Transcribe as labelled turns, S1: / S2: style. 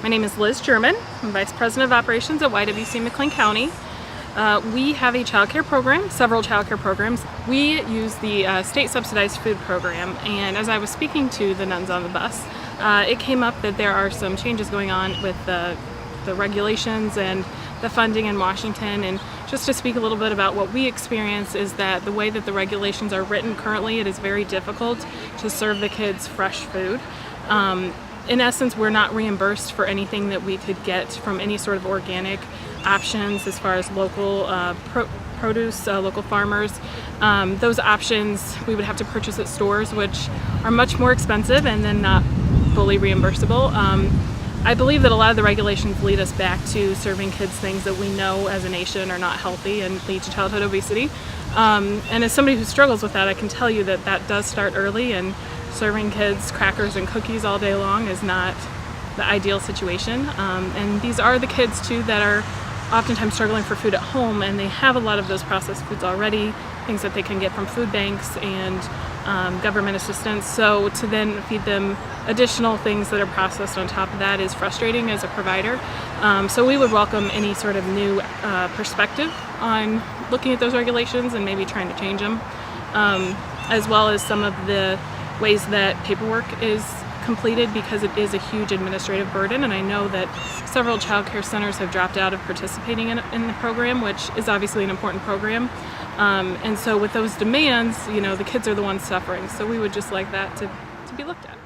S1: My name is Liz German. I'm Vice President of Operations at YWC McLean County. We have a child care program, several child care programs. We use the state subsidized food program, and as I was speaking to the nuns on the bus, it came up that there are some changes going on with the regulations and the funding in Washington. And just to speak a little bit about what we experience is that the way that the regulations are written currently, it is very difficult to serve the kids fresh food. In essence, we're not reimbursed for anything that we could get from any sort of organic options as far as local produce, local farmers. Those options we would have to purchase at stores, which are much more expensive and then not fully reimbursable. I believe that a lot of the regulations lead us back to serving kids things that we know as a nation are not healthy and lead to childhood obesity. And as somebody who struggles with that, I can tell you that that does start early, and serving kids crackers and cookies all day long is not the ideal situation. And these are the kids too that are oftentimes struggling for food at home, and they have a lot of those processed foods already, things that they can get from food banks and government assistance. So to then feed them additional things that are processed on top of that is frustrating as a provider. So we would welcome any sort of new perspective on looking at those regulations and maybe trying to change them, as well as some of the ways that paperwork is completed, because it is a huge administrative burden. And I know that several child care centers have dropped out of participating in the program, which is obviously an important program. And so with those demands, you know, the kids are the ones suffering. So we would just like that to be looked at.